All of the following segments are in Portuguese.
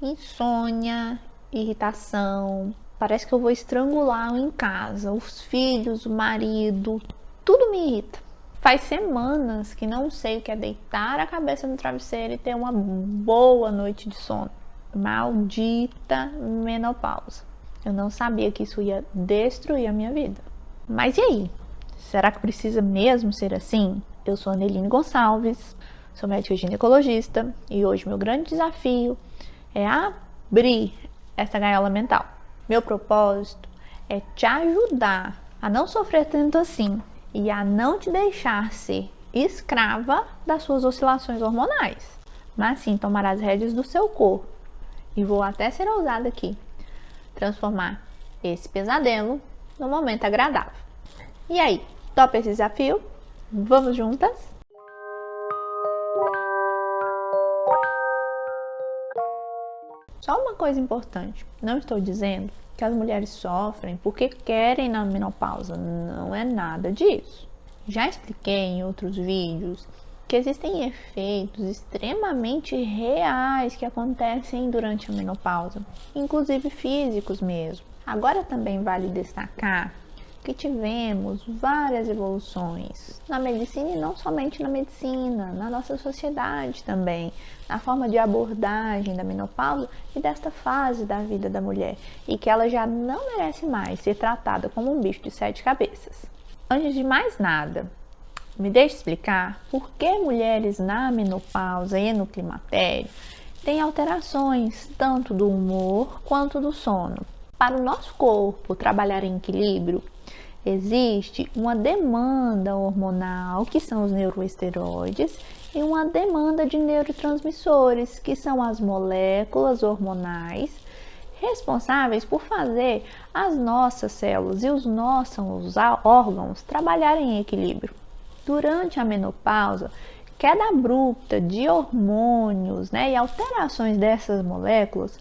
insônia, irritação, parece que eu vou estrangular em casa, os filhos, o marido, tudo me irrita. Faz semanas que não sei o que é deitar a cabeça no travesseiro e ter uma boa noite de sono. Maldita menopausa. Eu não sabia que isso ia destruir a minha vida. Mas e aí? Será que precisa mesmo ser assim? Eu sou a Neline Gonçalves, sou médica ginecologista e hoje meu grande desafio é abrir essa gaiola mental. Meu propósito é te ajudar a não sofrer tanto assim e a não te deixar ser escrava das suas oscilações hormonais, mas sim tomar as rédeas do seu corpo. E vou até ser ousada aqui, transformar esse pesadelo num momento agradável. E aí, topa esse desafio? Vamos juntas? Só uma coisa importante, não estou dizendo que as mulheres sofrem porque querem na menopausa, não é nada disso. Já expliquei em outros vídeos que existem efeitos extremamente reais que acontecem durante a menopausa, inclusive físicos mesmo. Agora também vale destacar que tivemos várias evoluções na medicina e não somente na medicina, na nossa sociedade também, na forma de abordagem da menopausa e desta fase da vida da mulher, e que ela já não merece mais ser tratada como um bicho de 7 cabeças. Antes de mais nada, me deixe explicar por que mulheres na menopausa e no climatério têm alterações tanto do humor quanto do sono. Para o nosso corpo trabalhar em equilíbrio, existe uma demanda hormonal, que são os neuroesteroides, e uma demanda de neurotransmissores, que são as moléculas hormonais responsáveis por fazer as nossas células e os nossos órgãos trabalharem em equilíbrio. Durante a menopausa, queda abrupta de hormônios, e alterações dessas moléculas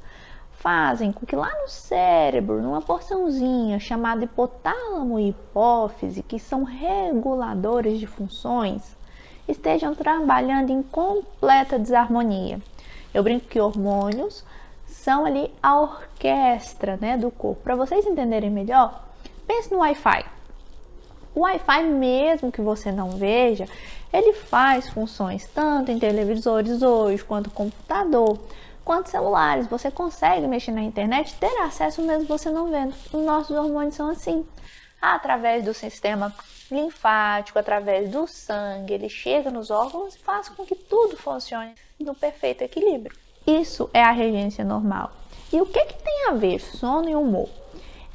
fazem com que lá no cérebro, numa porçãozinha chamada hipotálamo e hipófise, que são reguladores de funções, estejam trabalhando em completa desarmonia. Eu brinco que hormônios são ali a orquestra, do corpo. Para vocês entenderem melhor, pense no Wi-Fi. O Wi-Fi, mesmo que você não veja, ele faz funções tanto em televisores hoje, quanto computador, quanto celulares. Você consegue mexer na internet, ter acesso mesmo você não vendo. Os nossos hormônios são assim. Através do sistema linfático, através do sangue, ele chega nos órgãos e faz com que tudo funcione no perfeito equilíbrio. Isso é a regência normal. E o que tem a ver sono e humor?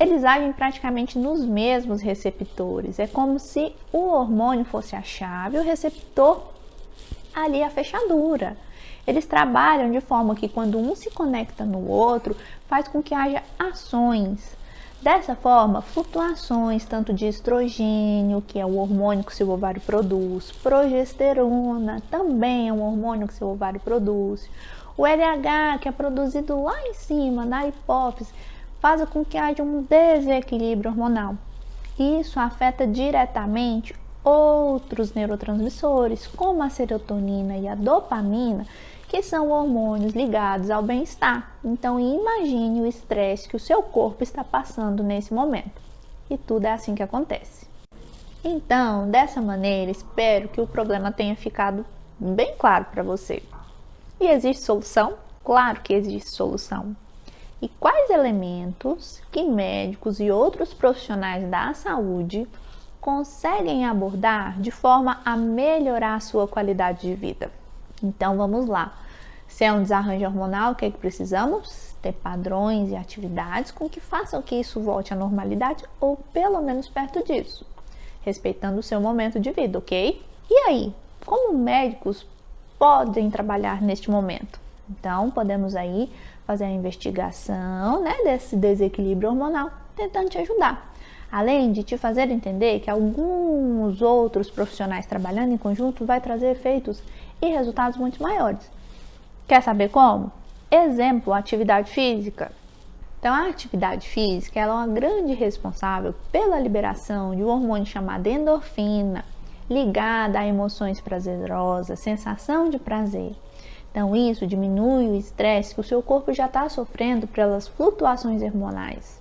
Eles agem praticamente nos mesmos receptores. É como se o hormônio fosse a chave e o receptor ali a fechadura. Eles trabalham de forma que quando um se conecta no outro, faz com que haja ações. Dessa forma, flutuações tanto de estrogênio, que é o hormônio que o seu ovário produz, progesterona, também é um hormônio que o seu ovário produz, o LH, que é produzido lá em cima, na hipófise, faz com que haja um desequilíbrio hormonal. Isso afeta diretamente outros neurotransmissores, como a serotonina e a dopamina, que são hormônios ligados ao bem-estar. Então, imagine o estresse que o seu corpo está passando nesse momento. E tudo é assim que acontece. Então, dessa maneira, espero que o problema tenha ficado bem claro para você. E existe solução? Claro que existe solução. E quais elementos que médicos e outros profissionais da saúde conseguem abordar de forma a melhorar a sua qualidade de vida? Então vamos lá. Se é um desarranjo hormonal, o que é que precisamos? Ter padrões e atividades com que façam que isso volte à normalidade ou pelo menos perto disso, respeitando o seu momento de vida, ok? E aí, como médicos podem trabalhar neste momento? Então podemos aí fazer a investigação, desse desequilíbrio hormonal, tentando te ajudar. Além de te fazer entender que alguns outros profissionais trabalhando em conjunto vai trazer efeitos e resultados muito maiores. Quer saber como? Exemplo, atividade física. Então, a atividade física ela é uma grande responsável pela liberação de um hormônio chamado endorfina, ligada a emoções prazerosas, sensação de prazer. Então isso diminui o estresse que o seu corpo já está sofrendo pelas flutuações hormonais.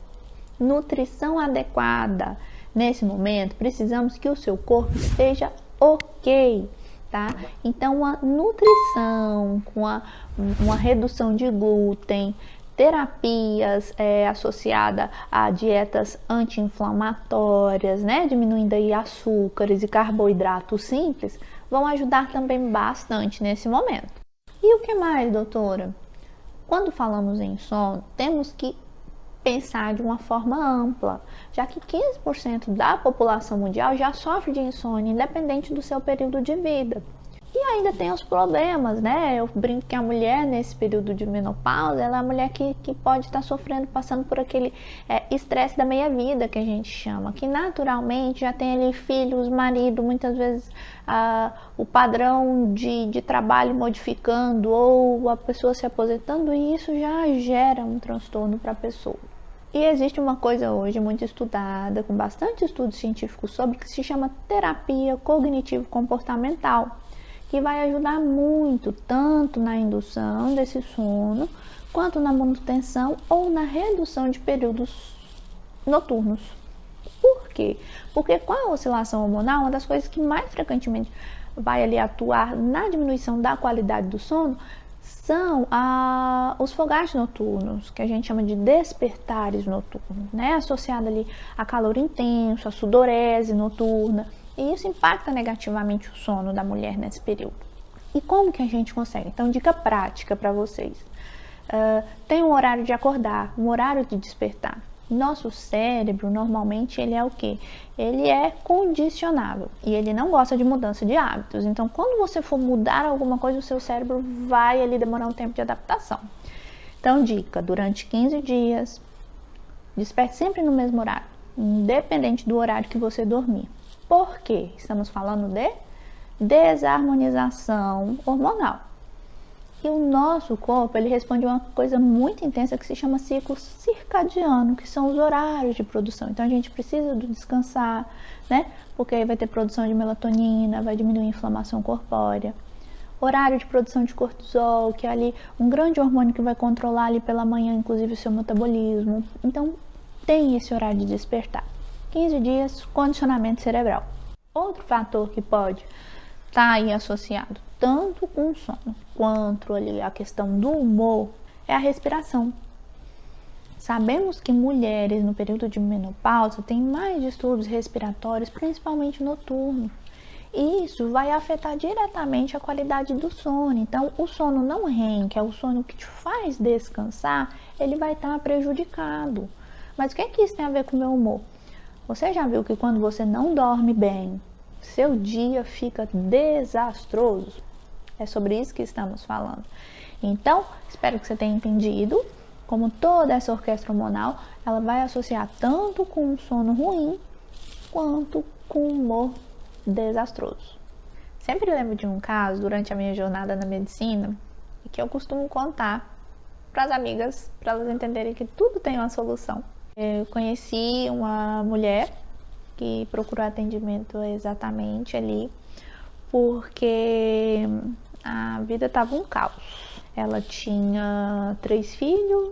Nutrição adequada. Nesse momento, precisamos que o seu corpo esteja ok, tá? Então, a nutrição com uma redução de glúten, terapias associadas a dietas anti-inflamatórias, né? Diminuindo aí açúcares e carboidratos simples, vão ajudar também bastante nesse momento. E o que mais, doutora? Quando falamos em sono, temos que pensar de uma forma ampla, já que 15% da população mundial já sofre de insônia, independente do seu período de vida. E ainda tem os problemas, né? Eu brinco que a mulher nesse período de menopausa, ela é a mulher que pode estar sofrendo, passando por aquele estresse da meia-vida que a gente chama, que naturalmente já tem ali filhos, marido, muitas vezes o padrão de trabalho modificando ou a pessoa se aposentando, e isso já gera um transtorno para a pessoa. E existe uma coisa hoje muito estudada, com bastante estudos científicos sobre, que se chama terapia cognitivo-comportamental, que vai ajudar muito, tanto na indução desse sono, quanto na manutenção ou na redução de períodos noturnos. Por quê? Porque com a oscilação hormonal, uma das coisas que mais frequentemente vai ali atuar na diminuição da qualidade do sono são os fogares noturnos, que a gente chama de despertares noturnos, né? Associado ali a calor intenso, a sudorese noturna, e isso impacta negativamente o sono da mulher nesse período. E como que a gente consegue? Então, dica prática para vocês. Tem um horário de acordar, um horário de despertar. Nosso cérebro, normalmente, ele é o quê? Ele é condicionável e ele não gosta de mudança de hábitos. Então, quando você for mudar alguma coisa, o seu cérebro vai ali demorar um tempo de adaptação. Então, dica, durante 15 dias, desperte sempre no mesmo horário, independente do horário que você dormir. Por quê? Estamos falando de desarmonização hormonal. E o nosso corpo, ele responde a uma coisa muito intensa que se chama ciclo circadiano, que são os horários de produção. Então, a gente precisa descansar, né? Porque aí vai ter produção de melatonina, vai diminuir a inflamação corpórea. Horário de produção de cortisol, que é ali um grande hormônio que vai controlar ali pela manhã, inclusive, o seu metabolismo. Então, tem esse horário de despertar. 15 dias, condicionamento cerebral. Outro fator que pode estar aí associado tanto com o sono quanto ali a questão do humor é a respiração. Sabemos que mulheres no período de menopausa têm mais distúrbios respiratórios, principalmente noturnos. E isso vai afetar diretamente a qualidade do sono. Então, o sono não REM, que é o sono que te faz descansar, ele vai estar prejudicado. Mas o que é que isso tem a ver com o meu humor? Você já viu que quando você não dorme bem, seu dia fica desastroso? É sobre isso que estamos falando. Então, espero que você tenha entendido como toda essa orquestra hormonal, ela vai associar tanto com um sono ruim, quanto com um humor desastroso. Sempre lembro de um caso durante a minha jornada na medicina, que eu costumo contar para as amigas, para elas entenderem que tudo tem uma solução. Eu conheci uma mulher que procurou atendimento exatamente ali, porque a vida estava um caos. Ela tinha 3 filhos,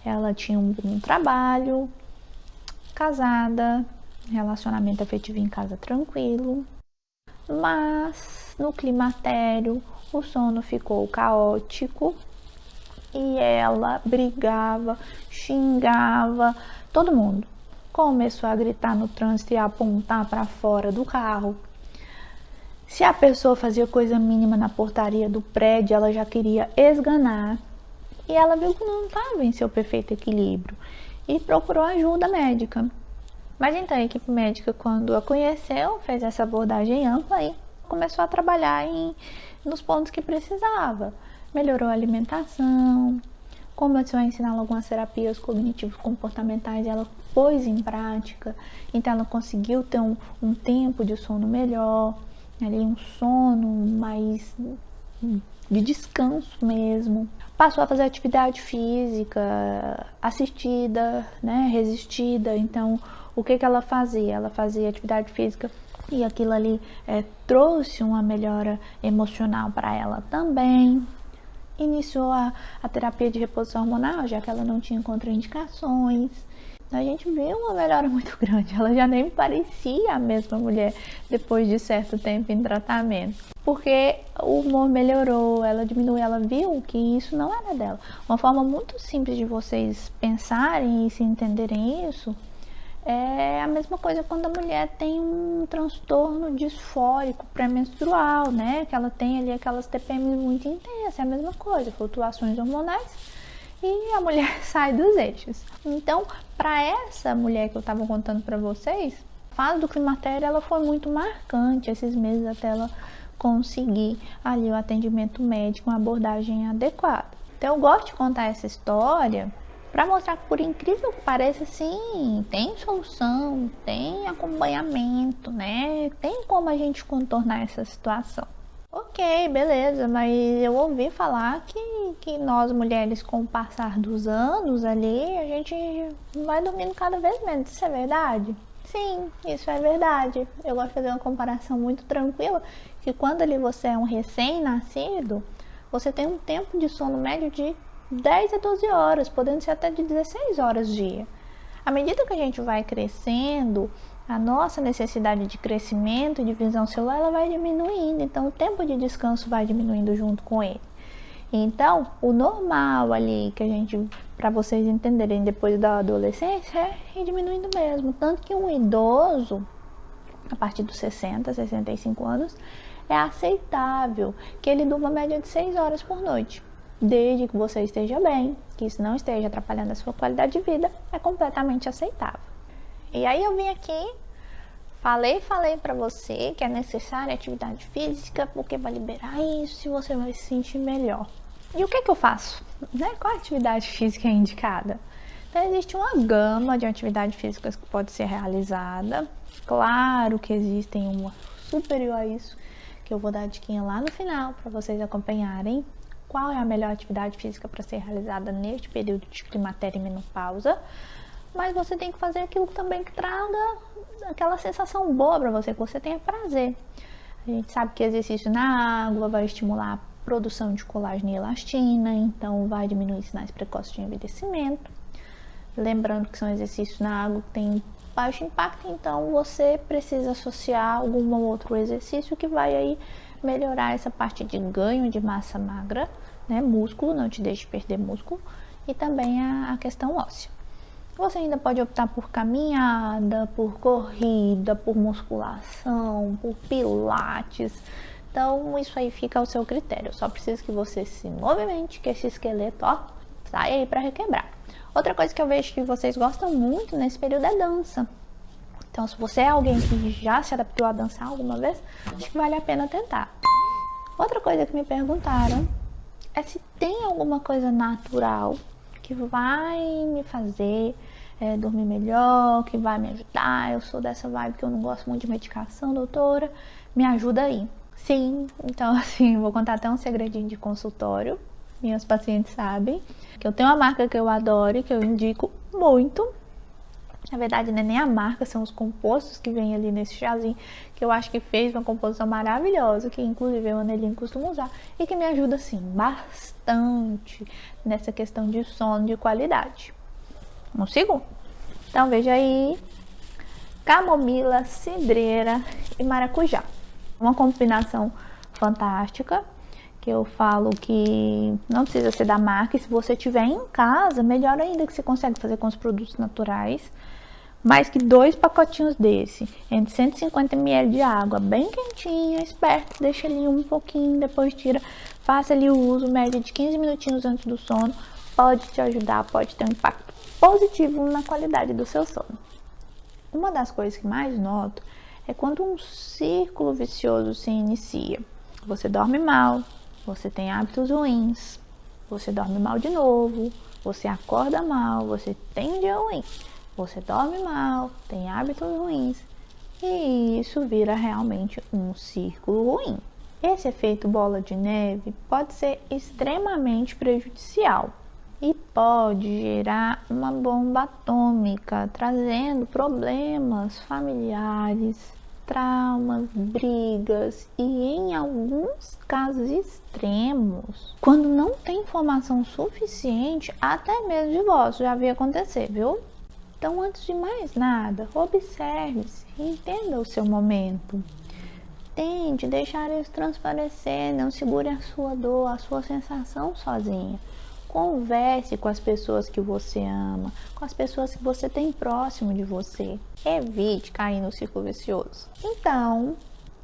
ela tinha um trabalho, casada, relacionamento afetivo em casa tranquilo, mas no climatério o sono ficou caótico e ela brigava, xingava todo mundo. Começou a gritar no trânsito e a apontar para fora do carro. Se a pessoa fazia coisa mínima na portaria do prédio, ela já queria esganar. E ela viu que não estava em seu perfeito equilíbrio e procurou ajuda médica. Mas então a equipe médica, quando a conheceu, fez essa abordagem ampla e começou a trabalhar nos pontos que precisava. Melhorou a alimentação, começou a ensinar algumas terapias cognitivas comportamentais e ela pôs em prática. Então ela conseguiu ter um tempo de sono melhor, ali um sono mais de descanso mesmo. Passou a fazer atividade física assistida, né, resistida. Então o que ela fazia? Ela fazia atividade física e aquilo ali trouxe uma melhora emocional para ela também. iniciou a terapia de reposição hormonal, já que ela não tinha contraindicações. A gente viu uma melhora muito grande, ela já nem parecia a mesma mulher depois de certo tempo em tratamento. Porque o humor melhorou, ela diminuiu, ela viu que isso não era dela. Uma forma muito simples de vocês pensarem e se entenderem isso é a mesma coisa quando a mulher tem um transtorno disfórico pré-menstrual, né? Que ela tem ali aquelas TPMs muito intensas, é a mesma coisa, flutuações hormonais. E a mulher sai dos eixos. Então, para essa mulher que eu estava contando para vocês, a fase do climatério ela foi muito marcante esses meses até ela conseguir ali o atendimento médico, uma abordagem adequada. Então, eu gosto de contar essa história para mostrar que, por incrível que pareça, sim, tem solução, tem acompanhamento, né? Tem como a gente contornar essa situação. Ok, beleza, mas eu ouvi falar que nós mulheres, com o passar dos anos ali, a gente vai dormindo cada vez menos. Isso é verdade? Sim, isso é verdade. Eu gosto de fazer uma comparação muito tranquila, que quando ali você é um recém-nascido, você tem um tempo de sono médio de 10 a 12 horas, podendo ser até de 16 horas dia. À medida que a gente vai crescendo, a nossa necessidade de crescimento e de visão celular ela vai diminuindo, então o tempo de descanso vai diminuindo junto com ele. Então, o normal ali que a gente, para vocês entenderem depois da adolescência, é ir diminuindo mesmo. Tanto que um idoso, a partir dos 60, 65 anos, é aceitável que ele durma média de 6 horas por noite. Desde que você esteja bem, que isso não esteja atrapalhando a sua qualidade de vida, é completamente aceitável. E aí eu vim aqui, falei pra você que é necessária atividade física, porque vai liberar isso e você vai se sentir melhor. E o que eu faço? Né? Qual atividade física é indicada? Então existe uma gama de atividades físicas que pode ser realizada. Claro que existem uma superior a isso, que eu vou dar a diquinha lá no final para vocês acompanharem. Qual é a melhor atividade física para ser realizada neste período de climatério e menopausa? Mas você tem que fazer aquilo também que traga aquela sensação boa para você, que você tenha prazer. A gente sabe que exercício na água vai estimular a produção de colágeno e elastina, então vai diminuir sinais precoces de envelhecimento. Lembrando que são exercícios na água que tem baixo impacto, então você precisa associar algum outro exercício que vai aí melhorar essa parte de ganho de massa magra, né, músculo, não te deixe perder músculo, e também a questão óssea. Você ainda pode optar por caminhada, por corrida, por musculação, por pilates. Então, isso aí fica ao seu critério. Eu só preciso que você se movimente, que esse esqueleto, ó, saia aí para requebrar. Outra coisa que eu vejo que vocês gostam muito nesse período é dança. Então, se você é alguém que já se adaptou a dançar alguma vez, acho que vale a pena tentar. Outra coisa que me perguntaram é se tem alguma coisa natural que vai me fazer dormir melhor, que vai me ajudar. Eu sou dessa vibe que eu não gosto muito de medicação, doutora. Me ajuda aí. Sim, então assim, vou contar até um segredinho de consultório. Minhas pacientes sabem que eu tenho uma marca que eu adoro e que eu indico muito. Na verdade, não é nem a marca, são os compostos que vem ali nesse chazinho, que eu acho que fez uma composição maravilhosa, que inclusive eu, Anelinho, costumo usar, e que me ajuda, assim, bastante nessa questão de sono de qualidade. Um segundo. Então, veja aí, camomila, cidreira e maracujá. Uma combinação fantástica, que eu falo que não precisa ser da marca, e se você tiver em casa, melhor ainda, que você consegue fazer com os produtos naturais. Mais que 2 pacotinhos desse, entre 150 ml de água, bem quentinha, esperto, deixa ali um pouquinho, depois tira, faça ali o uso médio de 15 minutinhos antes do sono, pode te ajudar, pode ter um impacto positivo na qualidade do seu sono. Uma das coisas que mais noto é quando um círculo vicioso se inicia. Você dorme mal, você tem hábitos ruins, você dorme mal de novo, você acorda mal, você tem um dia ruim. Você dorme mal, tem hábitos ruins e isso vira realmente um círculo ruim. Esse efeito bola de neve pode ser extremamente prejudicial e pode gerar uma bomba atômica, trazendo problemas familiares, traumas, brigas e, em alguns casos extremos, quando não tem informação suficiente, até mesmo divórcio já vi acontecer, viu? Então, antes de mais nada, observe-se e entenda o seu momento. Tente deixar isso transparecer, não segure a sua dor, a sua sensação sozinha. Converse com as pessoas que você ama, com as pessoas que você tem próximo de você. Evite cair no ciclo vicioso. Então,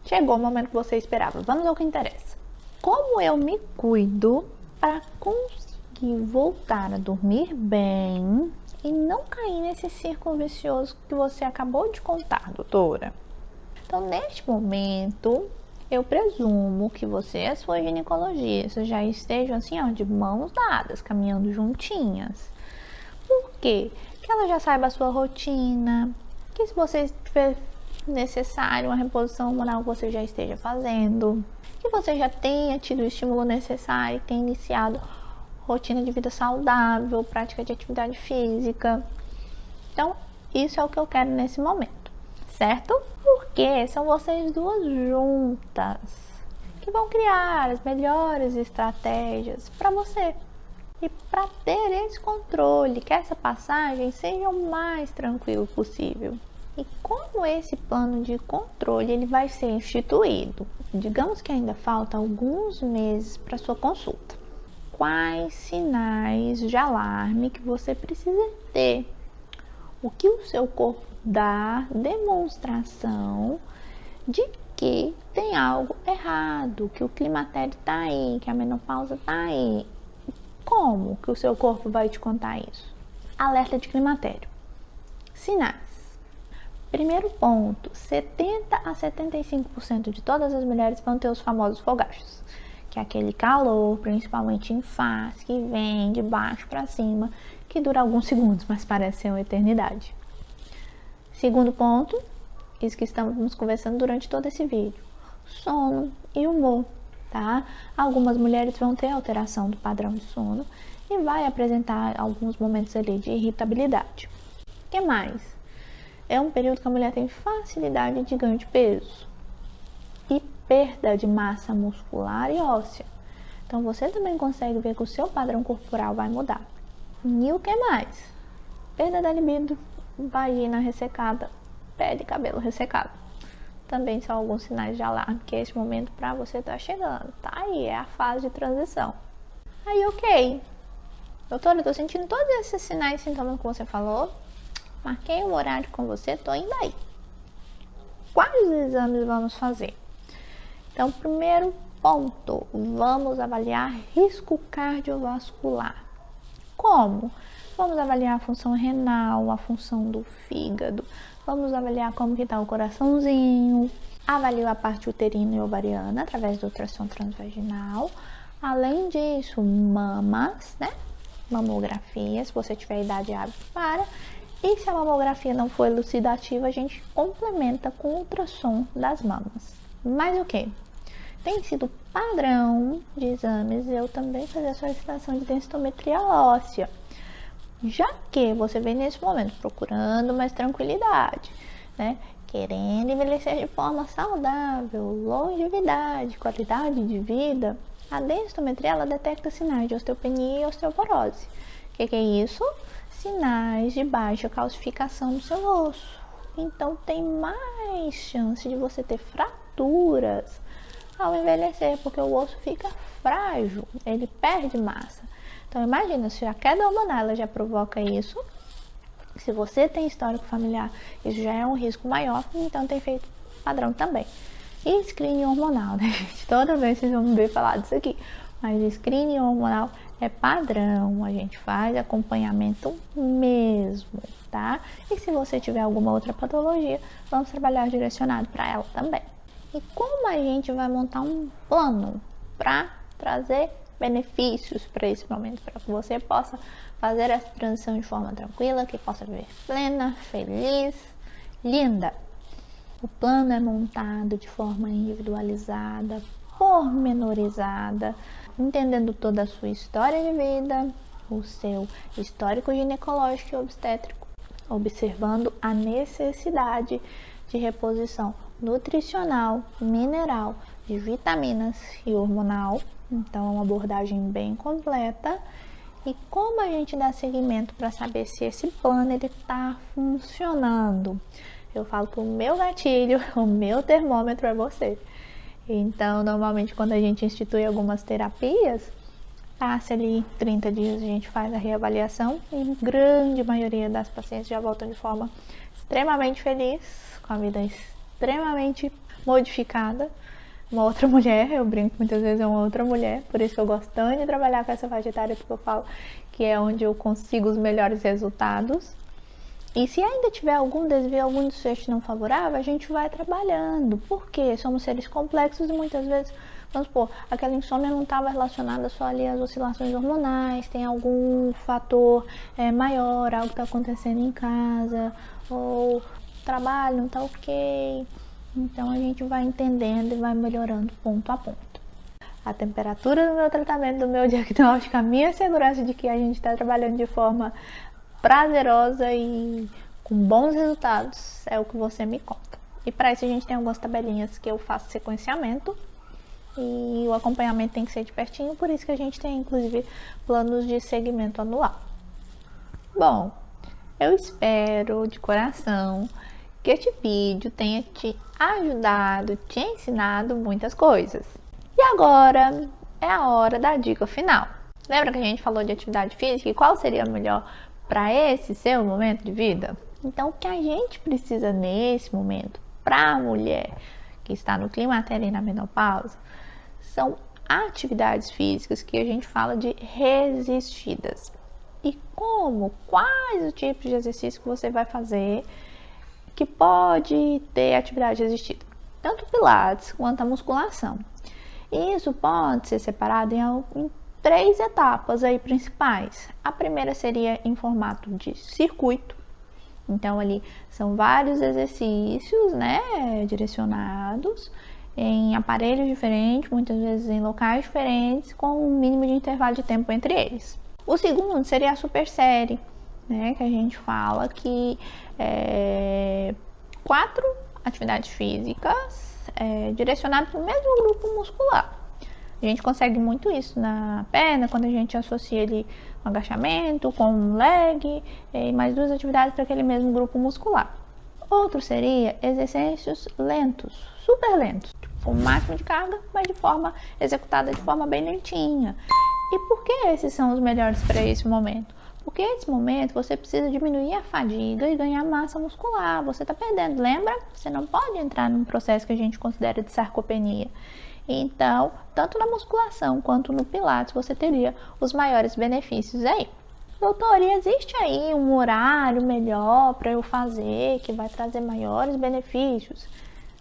chegou o momento que você esperava. Vamos ao que interessa. Como eu me cuido para conseguir voltar a dormir bem e não cair nesse círculo vicioso que você acabou de contar, doutora? Então, neste momento, eu presumo que você e a sua ginecologista já estejam assim, ó, de mãos dadas, caminhando juntinhas. Por quê? Que ela já saiba a sua rotina, que se você tiver necessário uma reposição hormonal, você já esteja fazendo, que você já tenha tido o estímulo necessário, tenha iniciado rotina de vida saudável, prática de atividade física. Então, isso é o que eu quero nesse momento, certo? Porque são vocês duas juntas que vão criar as melhores estratégias para você e para ter esse controle, que essa passagem seja o mais tranquilo possível. E como esse plano de controle ele vai ser instituído? Digamos que ainda falta alguns meses para sua consulta. Quais sinais de alarme que você precisa ter? O que o seu corpo dá demonstração de que tem algo errado, que o climatério está aí, que a menopausa está aí. Como que o seu corpo vai te contar isso? Alerta de climatério. Sinais. Primeiro ponto, 70 a 75% de todas as mulheres vão ter os famosos fogachos, que é aquele calor, principalmente em face, que vem de baixo para cima, que dura alguns segundos, mas parece ser uma eternidade. Segundo ponto, isso que estamos conversando durante todo esse vídeo, sono e humor, tá? Algumas mulheres vão ter alteração do padrão de sono e vai apresentar alguns momentos ali de irritabilidade. O que mais? É um período que a mulher tem facilidade de ganho de peso e perda de massa muscular e óssea. Então, você também consegue ver que o seu padrão corporal vai mudar. E o que mais? Perda da libido, vagina ressecada, pele e cabelo ressecado. Também são alguns sinais de alarme que esse momento para você tá chegando. Tá aí, é a fase de transição. Aí, ok. Doutora, eu tô sentindo todos esses sinais e sintomas que você falou. Marquei o horário com você, tô indo aí. Quais exames vamos fazer? Então, primeiro ponto, vamos avaliar risco cardiovascular. Como? Vamos avaliar a função renal, a função do fígado, vamos avaliar como que está o coraçãozinho, avaliar a parte uterina e ovariana através do ultrassom transvaginal. Além disso, mamas, né? Mamografia, se você tiver idade hábil para. E se a mamografia não for elucidativa, a gente complementa com ultrassom das mamas. Mas o que? Tem sido padrão de exames eu também fazer a solicitação de densitometria óssea, já que você vem nesse momento procurando mais tranquilidade, né? Querendo envelhecer de forma saudável, longevidade, qualidade de vida. A densitometria ela detecta sinais de osteopenia e osteoporose. O que é isso? Sinais de baixa calcificação do seu osso. Então tem mais chance de você ter fraturas ao envelhecer, porque o osso fica frágil, ele perde massa. Então imagina, se a queda hormonal ela já provoca isso, se você tem histórico familiar, isso já é um risco maior, então tem feito padrão também. E screening hormonal, né, gente? Toda vez vocês vão me ver falar disso aqui. Mas screening hormonal é padrão, a gente faz acompanhamento mesmo, tá? E se você tiver alguma outra patologia, vamos trabalhar direcionado para ela também. E como a gente vai montar um plano para trazer benefícios para esse momento, para que você possa fazer essa transição de forma tranquila, que possa viver plena, feliz, linda. O plano é montado de forma individualizada, pormenorizada, entendendo toda a sua história de vida, o seu histórico ginecológico e obstétrico, observando a necessidade de reposição nutricional, mineral, de vitaminas e hormonal. Então é uma abordagem bem completa. E como a gente dá seguimento para saber se esse plano está funcionando? Eu falo que o meu gatilho, o meu termômetro é você. Então, normalmente quando a gente institui algumas terapias, passa ali 30 dias, a gente faz a reavaliação e a grande maioria das pacientes já voltam de forma extremamente feliz, com a vida extremamente modificada. Uma outra mulher, eu brinco muitas vezes, é uma outra mulher, por isso que eu gosto tanto de trabalhar com essa faixa etária, porque eu falo que é onde eu consigo os melhores resultados. E se ainda tiver algum desvio, algum desfecho não favorável, a gente vai trabalhando, porque somos seres complexos e muitas vezes, vamos supor, aquela insônia não estava relacionada só ali às oscilações hormonais, tem algum fator maior, algo está acontecendo em casa, ou o trabalho não está ok. Então a gente vai entendendo e vai melhorando ponto a ponto. A temperatura do meu tratamento, do meu diagnóstico, a minha segurança de que a gente está trabalhando de forma prazerosa e com bons resultados é o que você me conta. E para isso a gente tem algumas tabelinhas que eu faço sequenciamento e o acompanhamento tem que ser de pertinho, por isso que a gente tem inclusive planos de segmento anual. Bom, eu espero de coração que este vídeo tenha te ajudado, te ensinado muitas coisas. E agora é a hora da dica final. Lembra que a gente falou de atividade física e qual seria melhor para esse seu momento de vida? Então, o que a gente precisa nesse momento, para a mulher que está no climatério e na menopausa, são atividades físicas que a gente fala de resistidas. E como? Quais os tipos de exercício que você vai fazer que pode ter atividade resistida? Tanto pilates quanto a musculação. Isso pode ser separado em 3 etapas aí principais. A primeira seria em formato de circuito. Então ali são vários exercícios, né, direcionados em aparelhos diferentes, muitas vezes em locais diferentes, com um mínimo de intervalo de tempo entre eles. O segundo seria a super série, né, que a gente fala que 4 atividades físicas direcionadas para o mesmo grupo muscular. A gente consegue muito isso na perna, quando a gente associa ali um agachamento com um leg e mais 2 atividades para aquele mesmo grupo muscular. Outro seria exercícios lentos, super lentos, com o máximo de carga, mas executada de forma bem lentinha. E por que esses são os melhores para esse momento? Porque nesse momento você precisa diminuir a fadiga e ganhar massa muscular. Você está perdendo, lembra? Você não pode entrar num processo que a gente considera de sarcopenia. Então, tanto na musculação quanto no pilates, você teria os maiores benefícios aí. Doutor, e existe aí um horário melhor para eu fazer, que vai trazer maiores benefícios?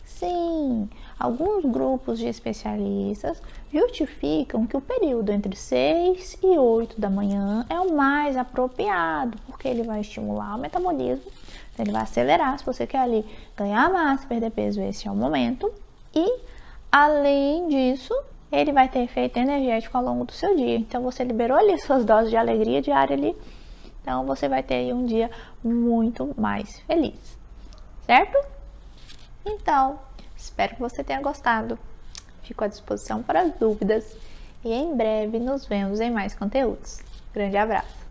Sim, alguns grupos de especialistas justificam que o período entre 6 e 8 da manhã é o mais apropriado, porque ele vai estimular o metabolismo, ele vai acelerar, se você quer ali ganhar massa, perder peso, esse é o momento. E além disso, ele vai ter efeito energético ao longo do seu dia. Então, você liberou ali suas doses de alegria diária ali. Então, você vai ter aí um dia muito mais feliz. Certo? Então, espero que você tenha gostado. Fico à disposição para as dúvidas. E em breve nos vemos em mais conteúdos. Grande abraço!